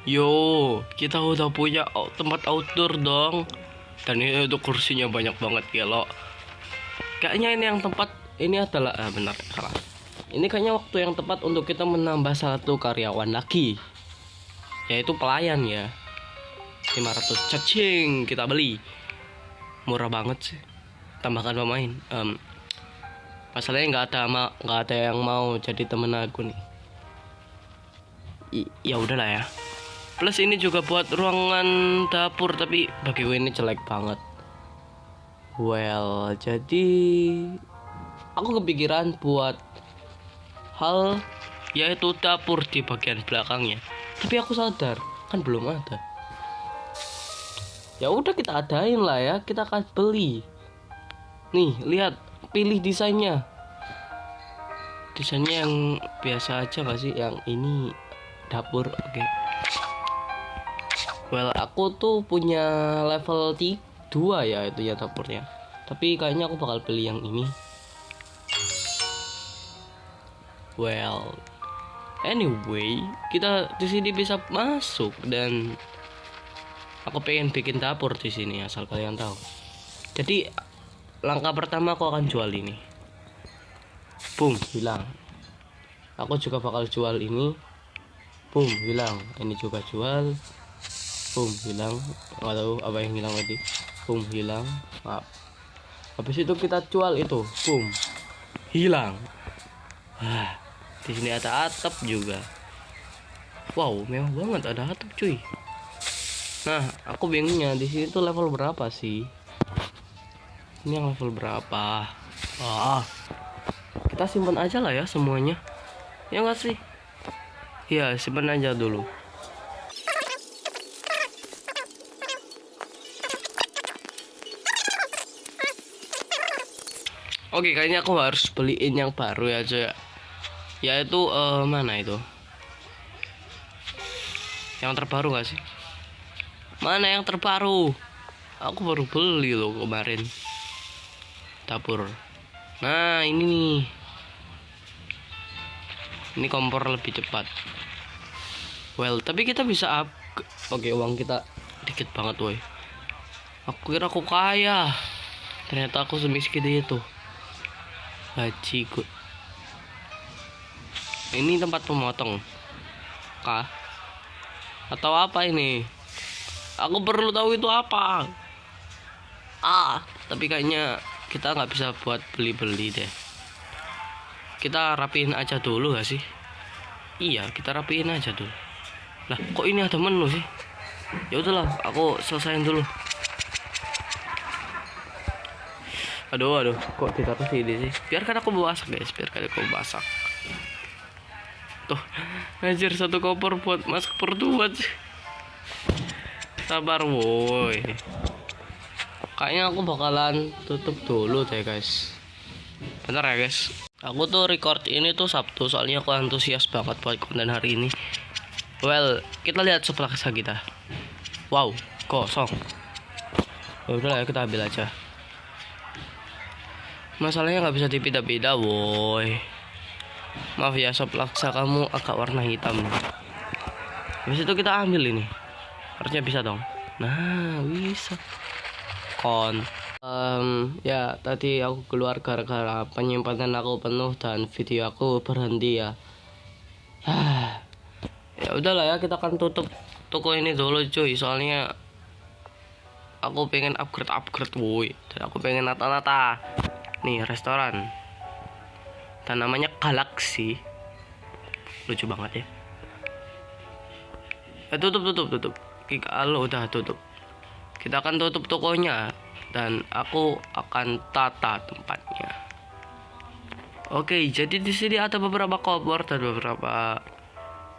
Yo, kita udah punya tempat outdoor dong. Dan ini tuh kursinya banyak banget ya lo. Kayaknya ini yang tempat ini adalah benar salah. Ini kayaknya waktu yang tepat untuk kita menambah satu karyawan lagi, yaitu pelayan ya. 500 cacing kita beli. Murah banget sih. Tambahkan pemain. Masalahnya nggak ada yang mau jadi temen aku nih. Ya udahlah ya. Plus ini juga buat ruangan dapur, tapi bagi gue ini jelek banget. Well, jadi aku kepikiran buat hal yaitu dapur di bagian belakangnya. Tapi aku sadar kan belum ada. Ya udah kita adain lah ya, kita akan beli. Nih, lihat, pilih desainnya. Desainnya yang biasa aja gak sih? Yang ini dapur, oke. Well, aku tuh punya level 2 ya itu ya dapurnya. Tapi kayaknya aku bakal pilih yang ini. Well, anyway, kita di sini bisa masuk dan aku pengen bikin dapur di sini asal kalian tahu. Jadi langkah pertama aku akan jual ini. Boom, hilang. Aku juga bakal jual ini. Boom, hilang. Ini juga jual. Boom, hilang. Nggak tahu apa yang hilang tadi. Boom, hilang. Maaf. Habis itu kita jual itu. Boom, hilang. Di sini ada atap juga. Wow, mewah banget ada atap cuy. Nah, aku bingungnya di sini tuh level berapa sih? Ini yang level berapa? Kita simpan aja lah ya semuanya. Ya nggak sih? Ya, simpan aja dulu. Oke, kayaknya aku harus beliin yang baru ya coy. Yaitu mana itu? Yang terbaru gak sih? Mana yang terbaru? Aku baru beli loh kemarin. Dapur. Nah, ini nih. Ini kompor lebih cepat. Well, tapi kita bisa up. Oke, uang kita dikit banget woy. Aku kira aku kaya. Ternyata aku semiskin itu. Hajiku. Ini tempat pemotong kah? Atau apa ini? Aku perlu tahu itu apa. Tapi kayaknya kita nggak bisa buat beli-beli deh. Kita rapiin aja dulu gak sih? Iya, kita rapiin aja dulu. Lah, kok ini ada menu sih? Ya udahlah, aku selesain dulu. Aduh, kok ditaruh sini sih? Biarkan aku masak guys, biarkan aku masak. Tuh, anjir satu koper buat masak berdua sih. Sabar woi. Kayaknya aku bakalan tutup dulu deh guys. Bentar ya guys. Aku tuh record ini tuh Sabtu, soalnya aku antusias banget buat konten hari ini. Well, kita lihat sebelah kita. Wow, kosong. Ya udah ya, kita ambil aja. Masalahnya nggak bisa dipindah-pindah, woi. Maaf ya, sop laksa kamu agak warna hitam. Habis itu kita ambil ini. Harusnya bisa dong. Nah, bisa. Ya tadi aku keluar gara-gara penyimpanan aku penuh dan video aku berhenti ya. Ya udahlah ya, kita akan tutup toko ini dulu cuy, soalnya aku pengen upgrade woi. Dan aku pengen nata-nata. Nih, restoran. Dan namanya Galaxy. Lucu banget ya. Tutup. Kalau udah tutup, kita akan tutup tokonya dan aku akan tata tempatnya. Oke, jadi di sini ada beberapa kompor dan beberapa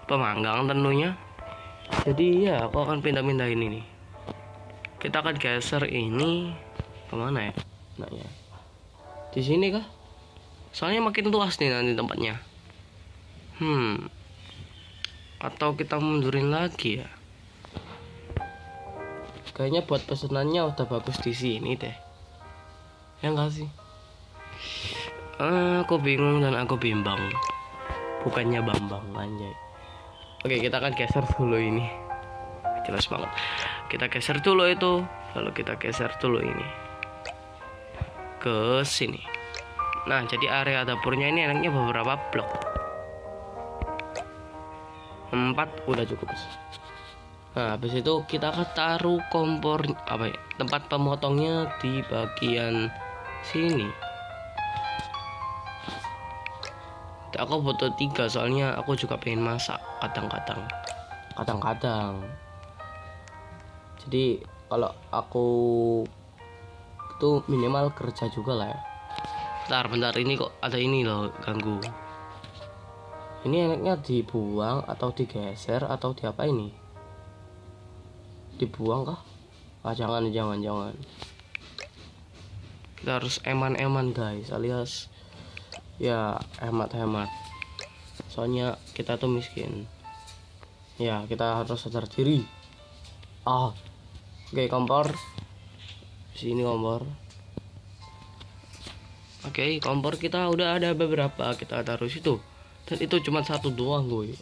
pemanggang tentunya. Jadi ya, aku akan pindah-pindahin ini. Kita akan geser ini kemana ya? Nah ya, di sini kah? Soalnya makin luas nih nanti tempatnya. Atau kita mundurin lagi ya? Kayaknya buat pesenannya udah bagus di sini deh. Ya enggak sih? Aku bingung dan aku bimbang. Bukannya Bambang anjay. Oke, kita akan geser dulu ini. jelas banget. Kita geser dulu itu, lalu kita geser dulu ini ke sini. Nah, jadi area dapurnya ini enaknya beberapa blok. 4 udah cukup. Nah, habis itu kita akan taruh kompor tempat pemotongnya di bagian sini. Aku butuh 3 soalnya aku juga pengen masak kadang-kadang. Jadi kalau aku itu minimal kerja juga lah ya. Bentar ini kok ada ini loh ganggu. Ini enaknya dibuang atau digeser atau diapa ini? Dibuang kah? Jangan. Kita harus eman-eman guys, alias ya hemat. Soalnya kita tuh miskin. Ya, kita harus sadar diri. Oke, kompor. Sini kompor. Oke, kompor kita udah ada beberapa, kita taruh situ. Dan itu cuma 1 doang, gue.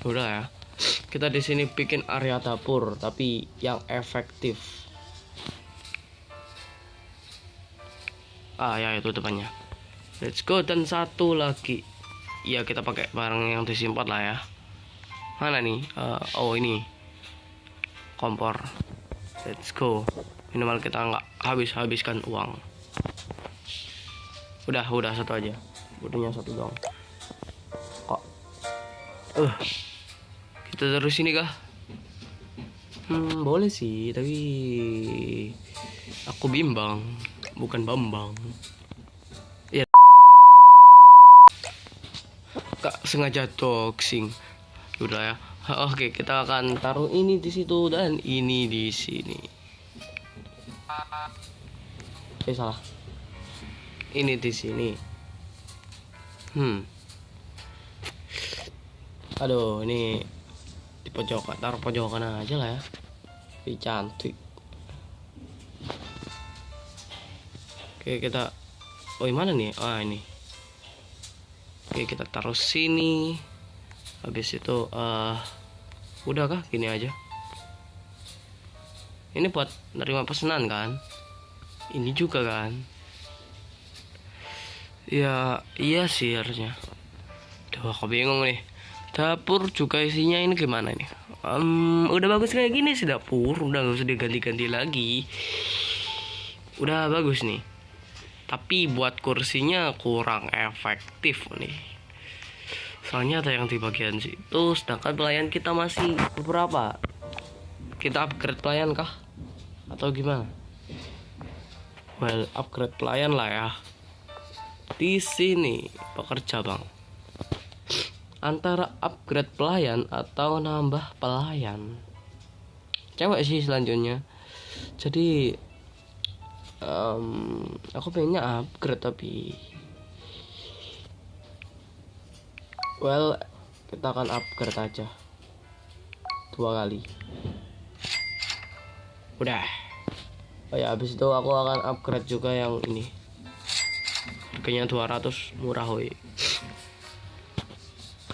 Udah ya. Kita di sini bikin area dapur tapi yang efektif. Ya itu depannya. Let's go. Dan satu lagi. Ya kita pakai barang yang disimpan lah ya. Mana nih? Ini kompor. Let's go. Minimal kita nggak habiskan uang. Udah satu aja. Butuhnya 1 doang. Kok? Kita taruh sini kah? Boleh sih, tapi aku bimbang, bukan Bambang. Ya, Kak sengaja doxing. Udah ya. Oke, kita akan taruh ini di situ dan ini di sini. Salah. Ini di sini. Aduh, ini di pojokan, taruh pojokan aja lah ya. Tapi cantik. Oke, kita mana nih? Ini. Oke, kita taruh sini. Habis itu udah kah? Gini aja. Ini buat nerima pesanan kan? Ini juga kan? Ya, iya sih harusnya. Duh, aku bingung nih. Dapur juga isinya ini gimana nih? Udah bagus kayak gini sih dapur, udah gak usah diganti-ganti lagi. Udah bagus nih. Tapi buat kursinya kurang efektif nih. Soalnya ada yang di bagian situ, sedangkan pelayan kita masih beberapa. Kita upgrade pelayan kah? Atau gimana? Well, upgrade pelayan lah ya. Di sini pekerja bang. Antara upgrade pelayan atau nambah pelayan. Cewek sih selanjutnya. Jadi aku pengennya upgrade tapi kita akan upgrade aja 2 kali. Udah. Habis itu aku akan upgrade juga yang ini. Harganya 200, murah woi.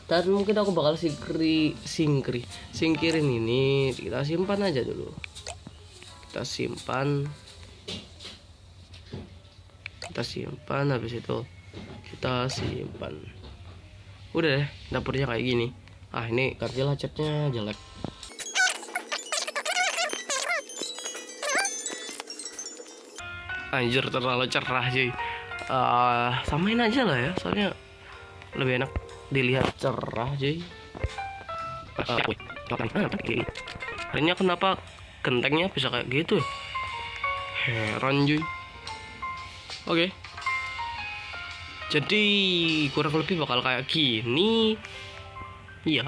Dan mungkin aku bakal singkirin ini. Kita simpan aja dulu. Kita simpan, habis itu kita simpan. Udah deh, dapurnya kayak gini. Ini kartilah catnya jelek. Anjir, terlalu cerah cuy. Samain aja lah ya, soalnya lebih enak dilihat cerah cuy. Akhirnya kenapa gentengnya bisa kayak gitu? Heran cuy. Oke. Jadi kurang lebih bakal kayak gini. Iya.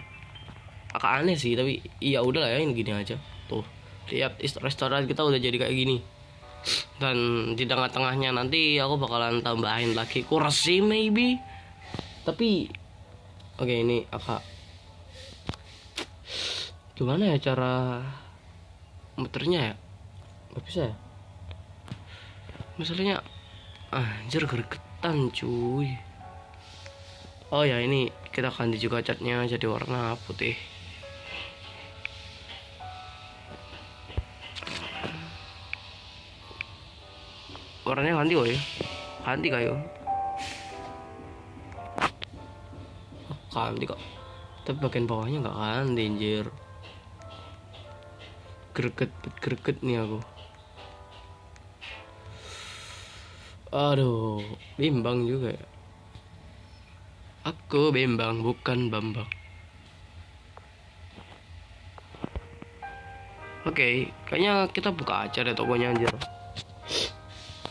Agak aneh sih, tapi iya udahlah ya, ini gini aja. Tuh, lihat restoran kita udah jadi kayak gini. Dan di tengah-tengahnya nanti aku bakalan tambahin lagi kursi maybe. Tapi ini agak gimana ya cara muternya ya? Gak bisa ya? Misalnya anjir gregetan cuy. Ya ini kita ganti juga catnya jadi warna putih. warnanya ganti woy. Ganti kayo. Ganti kok. Tapi bagian bawahnya nggak ganti anjir. Greget nih aku. Aduh, bimbang juga ya. Aku bimbang bukan Bambang. Oke, kayaknya kita buka aja deh tokonya anjir.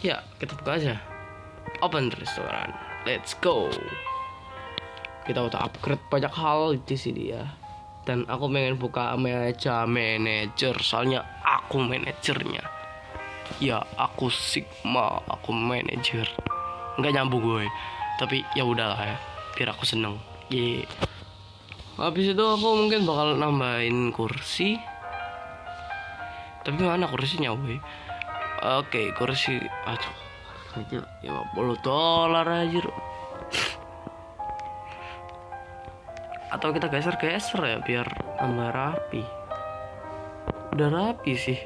Ya, kita buka aja. Open restoran. Let's go. Kita udah upgrade banyak hal di sini ya. Dan aku pengen buka meja manajer, soalnya aku manajernya. Ya, aku Sigma, aku manajer. Nggak nyambung gue. Tapi ya udahlah ya, biar aku seneng. Ye. Habis itu aku mungkin bakal nambahin kursi. Tapi mana kursinya, woi? Oke, kursi. Aduh, aja $50 aja. Atau kita geser ya biar tambah rapi. Udah rapi sih.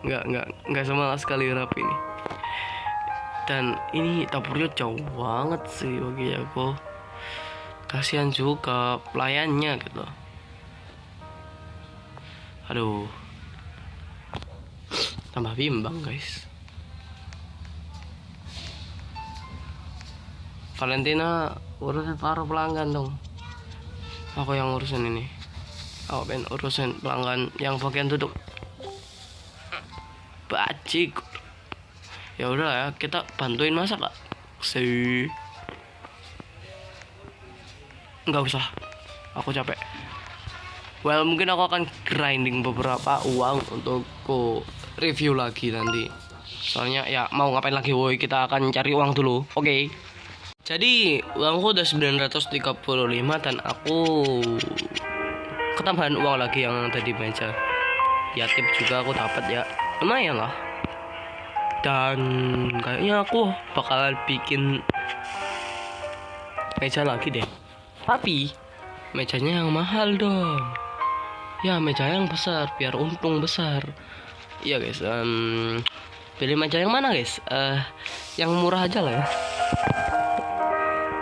Nggak sama sekali rapi nih. Dan ini dapurnya jauh banget sih bagi aku. Kasihan juga pelayannya gitu. Aduh. Tambah bimbang guys. Valentina urusin para pelanggan dong. Aku yang urusin ini. Aku pengen urusin pelanggan yang bagian duduk. Bacik. Ya udah ya, kita bantuin masak lah. Nggak usah. Aku capek. Well, mungkin aku akan grinding beberapa uang untuk review lagi nanti. Soalnya ya mau ngapain lagi woi, kita akan cari uang dulu. Oke. Jadi uangku udah 935 dan aku ketambahan uang lagi yang tadi meja. Ya tip juga aku dapat ya. Lumayan lah. Dan kayaknya aku bakalan bikin meja lagi deh. Tapi mejanya yang mahal dong. Ya meja yang besar biar untung besar. Iya guys. Pilih meja yang mana guys? Yang murah aja lah ya.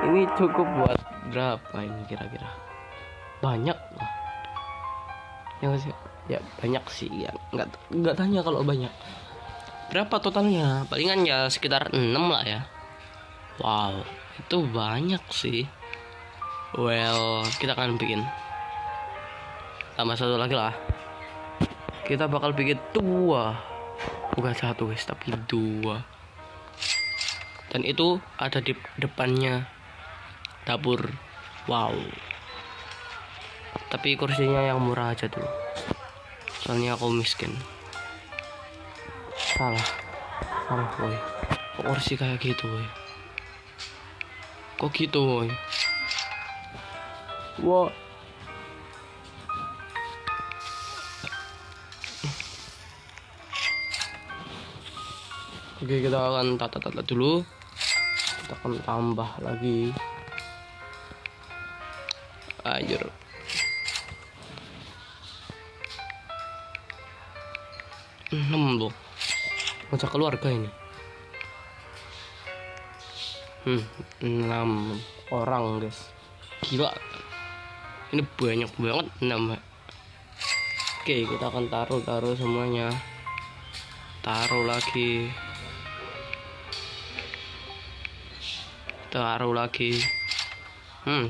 Ini cukup buat berapa ini kira-kira? Banyak lah. Ya banyak sih ya. Nggak tanya kalau banyak. Berapa totalnya? Palingan ya sekitar 6 lah ya. Wow, itu banyak sih. Well, kita akan bikin tambah satu lagi lah. Kita bakal bikin 2. Bukan 1 guys, tapi 2. Dan itu ada di depannya dapur. Wow. Tapi kursinya yang murah aja dulu. Soalnya aku miskin. Salah boy. Kok kursi kayak gitu boy? Kok gitu boy? Wah. Oke, kita akan tata dulu. Kita akan tambah lagi. Anjir. Loh. Macam keluarga ini. 6 orang guys. Gila. Ini banyak banget 6. Oke, kita akan taruh semuanya. Taruh lagi.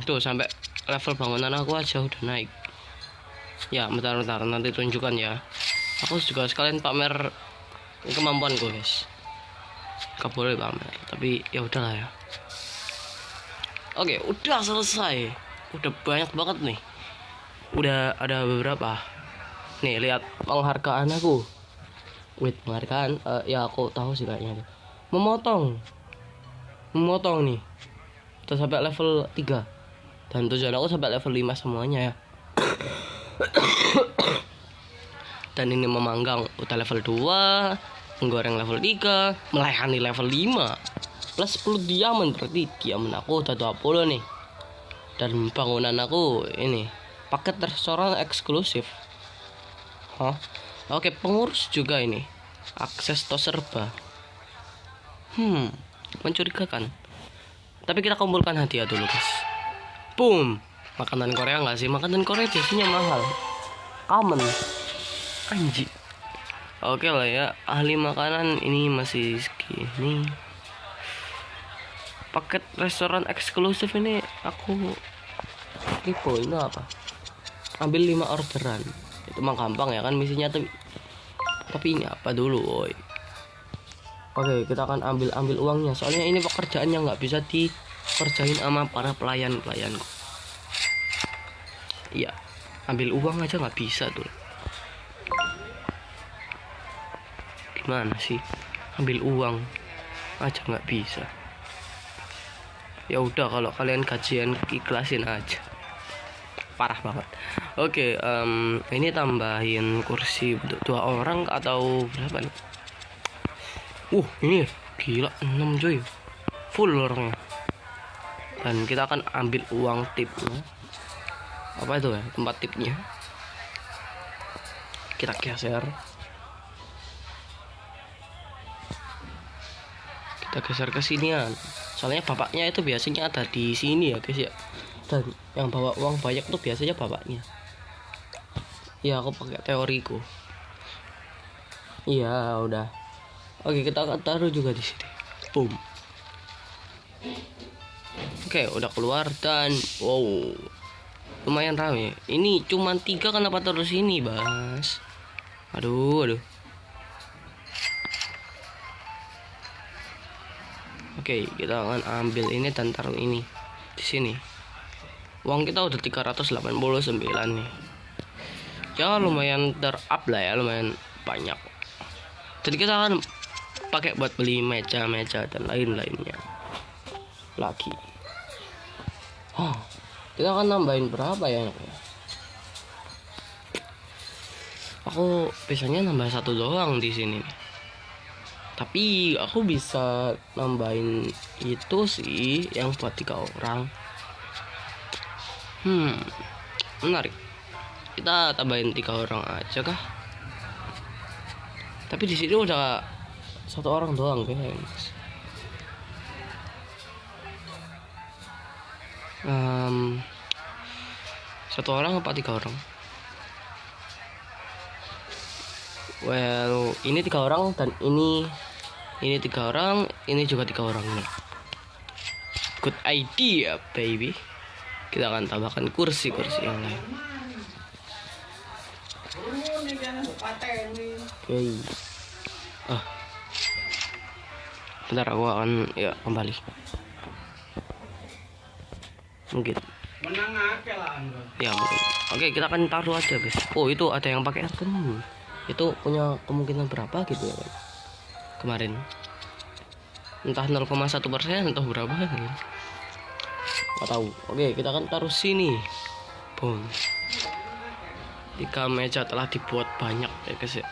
Tuh sampai level bangunan aku aja udah naik. Ya, bentar nanti tunjukkan ya. Aku juga sekalian pamer kemampuanku guys. Gak boleh pamer, tapi ya udahlah ya. Oke, udah selesai. Udah banyak banget nih. Udah ada beberapa. Nih, lihat penghargaan aku. Wait, penghargaan? Ya aku tahu sih kayaknya. Memotong nih. Udah sampai level 3. Dan tujuan aku sampai level 5 semuanya ya. Dan ini memanggang udah level 2, menggoreng level 3, melayani level 5. Plus 10 diamond, berarti diamond aku udah 20 nih. Dan bangunan aku ini paket restoran eksklusif. Oke, pengurus juga ini. Akses to serba. Mencurigakan. Tapi kita kumpulkan hadiah dulu guys. Boom. Makanan Korea nggak sih? Makanan Korea biasanya mahal. Common. Anjing. Oke lah ya, ahli makanan ini masih segini. Paket restoran eksklusif ini aku tipe ini apa? Ambil 5 orderan. Itu mah gampang ya kan misinya, tapi ini apa dulu, woy. Oke, kita akan ambil uangnya. Soalnya ini pekerjaan yang nggak bisa dikerjain sama para pelayanku. Iya, ambil uang aja nggak bisa tuh. Gimana sih? Ambil uang aja nggak bisa. Ya udah, kalau kalian gajian ikhlasin aja. Parah banget. Oke, ini tambahin kursi untuk 2 orang atau berapa nih? Ini gila 6 coy. Full orangnya. Dan kita akan ambil uang tipnya. Apa itu ya? Tempat tipnya. Kita geser. Kita geser ke sinian. Soalnya bapaknya itu biasanya ada di sini ya guys ya. Dan yang bawa uang banyak tuh biasanya bapaknya. Ya aku pakai teoriku. Iya udah. Oke, kita akan taruh juga di sini. Boom. Oke, udah keluar dan wow, lumayan rame. Ini cuma 3, kenapa terus ini, Bas? Aduh. Oke, kita akan ambil ini dan taruh ini di sini. Uang kita udah 389 nih. Ya lumayan ter-up lah ya, lumayan banyak. Jadi kita akan pakai buat beli meja dan lain-lainnya lagi. Kita akan nambahin berapa ya? Aku biasanya nambah 1 doang di sini. Tapi aku bisa nambahin itu sih yang buat 3 orang. Menarik. Kita tambahin 3 orang aja kah? Tapi di sini udah 1 orang doang guys. 1 orang apa 3 orang? Well, ini 3 orang dan ini 3 orang, ini juga 3 orang nih. Good idea, baby. Kita akan tambahkan kursi yang lain. Oke. Bentar, aku akan kembali. Mungkin. Ya mungkin. Oke, kita akan taruh aja guys. Itu ada yang pakai aircon. Itu punya kemungkinan berapa gitu ya kan? Kemarin. Entah 0,1%, entah berapa gitu. Gak tahu. Oke, kita akan taruh sini. Boom. 3 meja telah dibuat banyak ya guys ya.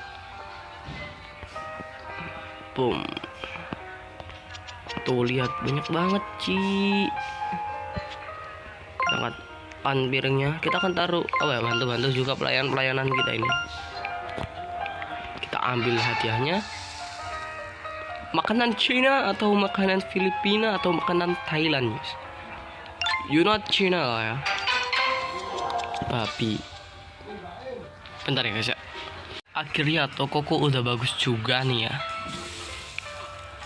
Boom. Tuh lihat banyak banget Ci. Kita angkat pan piringnya. Kita akan taruh bantu juga pelayanan kita ini. Kita ambil hadiahnya. Makanan Cina atau makanan Filipina atau makanan Thailand guys. You not Cina lah ya. Babi. Bentar ya guys ya. Akhirnya tokoku udah bagus juga nih ya.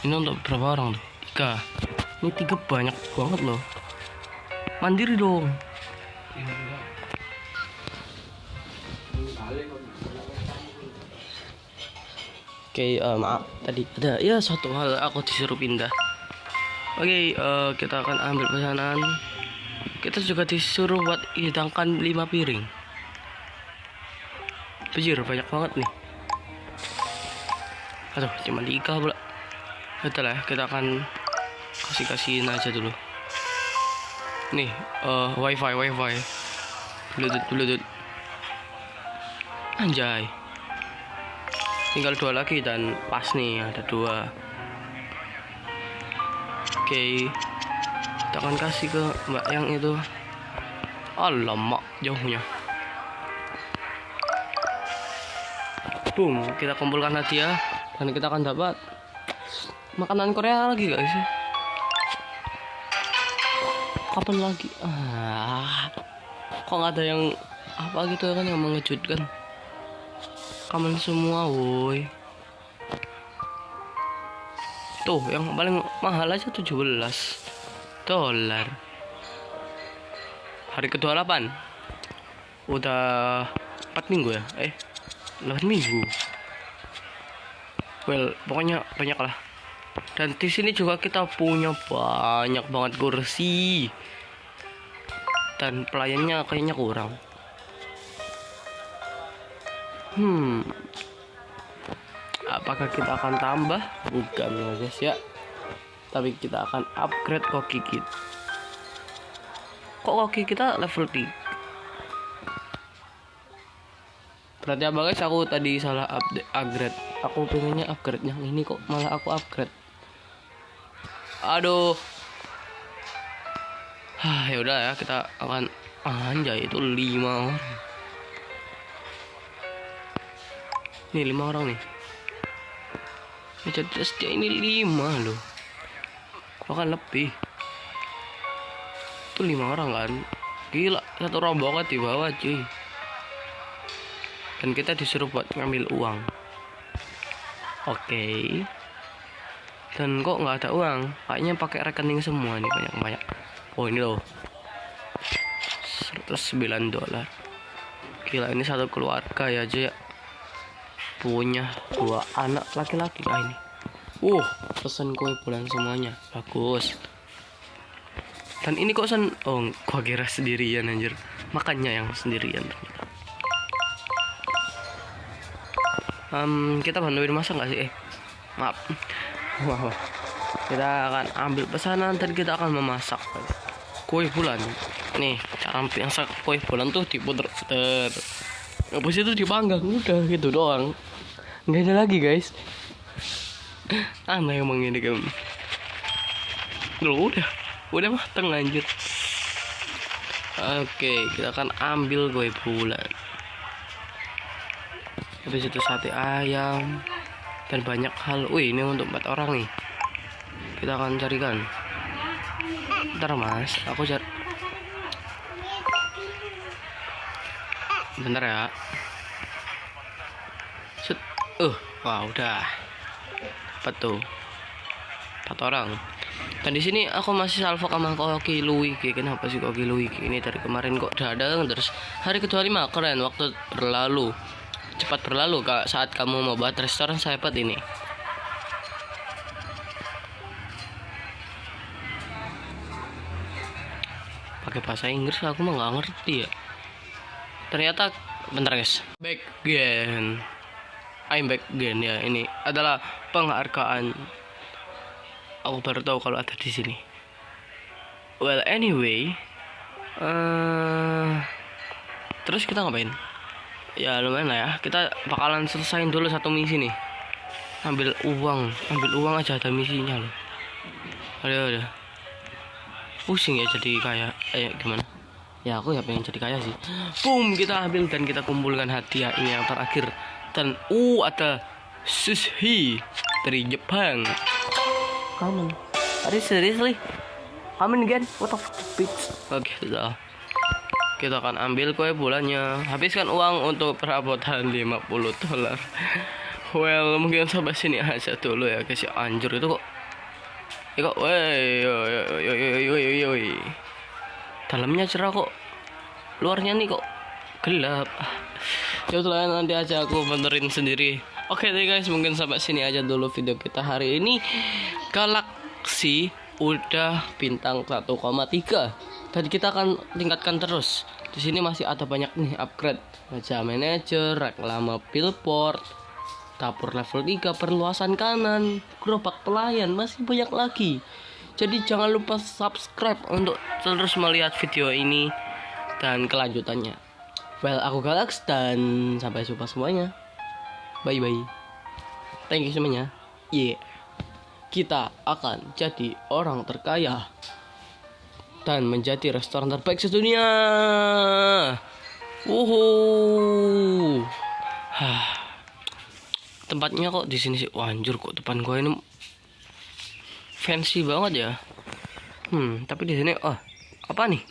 Ini untuk berapa orang tuh? 3. Ini 3 banyak banget loh. Mandiri dong. Oke, maaf tadi ada satu hal aku disuruh pindah. Oke, kita akan ambil pesanan. Kita juga disuruh buat hidangkan 5 piring. Bejir banyak banget nih. Aduh, cuma 3 pula. Betul lah, kita akan kasihin aja dulu. Nih, wifi. Bluetooth. Anjay. Tinggal 2 lagi dan pas nih ada 2. Oke. Kita akan kasih ke mbak yang itu. Alamak, jauhnya. Boom, kita kumpulkan hadiah dan kita akan dapat Makanan Korea lagi gak sih? Kapan lagi? Kok nggak ada yang apa gitu kan yang mengejutkan? Kamen semua, woi. Tuh, yang paling mahal aja $17. Hari ke-28. Udah 4 minggu ya? 8 minggu. Well, pokoknya banyak lah. Dan di sini juga kita punya banyak banget kursi. Dan pelayannya kayaknya kurang. Apakah kita akan tambah? Bukan ya guys ya. Tapi kita akan upgrade koki kita. Kok koki kita level 3? Berarti apa guys? Aku tadi salah upgrade. Aku pengennya upgrade yang ini kok malah aku upgrade. Aduh. Ya udah ya, kita akan anjay itu 5 orang. Nih 5 orang nih. Jadi setiap ini 5 loh. Bahkan lebih. Itu 5 orang kan. Gila, satu rombongan di bawah cuy. Dan kita disuruh buat ngambil uang. Oke. Dan kok nggak ada uang? Kayaknya pakai rekening semua nih, banyak-banyak. Oh ini loh, $109. Gila, ini satu keluarga ya aja ya. Punya 2 anak laki-laki lah ini. Pesen kue bulan semuanya. Bagus. Dan ini kok gua kira sendirian anjir. Makannya yang sendirian. Kita bantuin masak nggak sih? Maaf. Wah. Kita akan ambil pesanan dan kita akan memasak kue bulan. Nih, cara masak kue bulan tuh diputer-puter. Habis itu dipanggang, udah gitu doang. Nggak ada lagi guys. Aneh emang ini kan. Loh, udah mateng anjir. Oke, kita akan ambil kue bulan. Habis itu sate ayam dan banyak hal. Ini untuk 4 orang nih. Kita akan carikan. Bentar mas, aku cari. Bentar ya. Wah udah. Apa tuh? 4 orang. Dan di sini aku masih salvo sama Koki Luigi. Kenapa sih Koki Luigi ini dari kemarin kok dadang terus? Hari ke-25 keren, waktu berlalu cepat berlalu kak saat kamu mau buat restoran sehebat ini. Pakai bahasa Inggris aku mah nggak ngerti ya. Ternyata bentar guys. I'm back again ya. Ini adalah penghargaan. Aku baru tahu kalau ada di sini. Well anyway, terus kita ngapain? Ya lumayan lah ya. Kita bakalan selesain dulu satu misi nih. Ambil uang aja ada misinya loh. Ada. Pusing ya jadi kaya. Gimana? Ya aku ya pengen jadi kaya sih. Boom, kita ambil dan kita kumpulkan hadiah ini yang terakhir. Dan ada sushi dari Jepang. Kamen. Are you seriously? Kamen again? What the fuck, bitch? Oke, sudah. Kita akan ambil kue bulannya. Habiskan uang untuk perabotan $50. Well, mungkin sampai sini aja dulu ya guys. Anjir itu kok. Woi. Dalamnya cerah kok. Luarnya nih kok gelap. Ya udah nanti aja aku benerin sendiri. Oke deh guys, mungkin sampai sini aja dulu video kita hari ini. Galaxy udah bintang 1,3 dan kita akan tingkatkan terus. Di sini masih ada banyak nih upgrade. Raja manager, reklame billboard, dapur level 3, perluasan kanan, gerobak pelayan, masih banyak lagi. Jadi jangan lupa subscribe untuk terus melihat video ini dan kelanjutannya. Well, aku Galax dan sampai jumpa semuanya. Bye bye. Thank you semuanya. Kita akan jadi orang terkaya dan menjadi restoran terbaik sedunia. Tempatnya kok di sini sih? Wah, anjur kok depan gua ini fancy banget ya. Tapi di sini apa nih?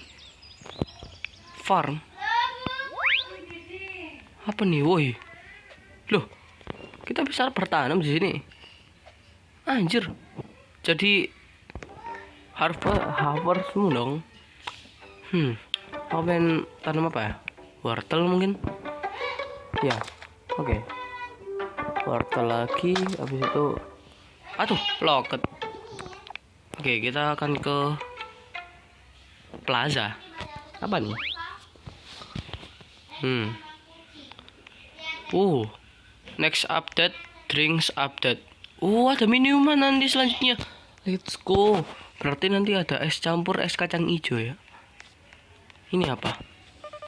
Farm. Apa nih, woi? Loh, kita bisa bertanam di sini. Anjir. Jadi harvest semua dong. Aku pengen tanam apa ya? Wortel mungkin. Ya, oke. Wortel lagi, habis itu aduh, loket. Oke, kita akan ke plaza. Apa nih? Next update, drinks update. Ada minuman nanti selanjutnya. Let's go. Berarti nanti ada es campur es kacang hijau ya. Ini apa?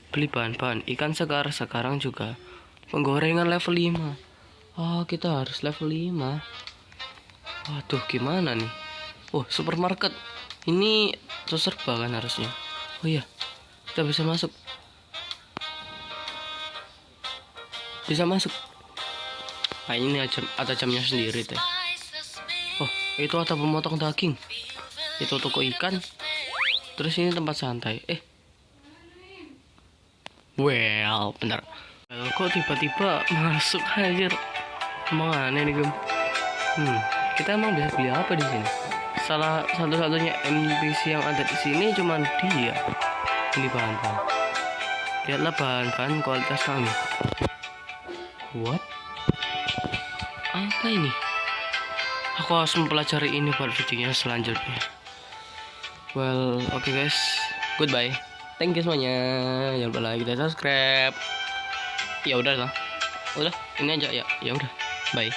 Beli bahan-bahan ikan segar sekarang juga. Penggorengan level 5. Kita harus level 5. Waduh, gimana nih? Supermarket. Ini serba kan harusnya. Oh iya, kita bisa masuk. Bisa masuk. Ini ada jamnya sendiri teh. Itu ada pemotong daging. Itu toko ikan. Terus ini tempat santai. Well, benar. Kok tiba-tiba masuk anjir? Emang aneh nih, Gem. Kita emang bisa beli apa di sini? Salah satu-satunya NPC yang ada di sini cuman dia. Ini bahan-bahan. Lihatlah bahan-bahan kualitas kami. What? Apa ini? Aku harus mempelajari ini buat videonya selanjutnya. Well, oke guys. Goodbye. Thank you semuanya. Jangan lupa like dan subscribe. Ya udah lah. Udah, ini aja ya. Ya udah. Bye.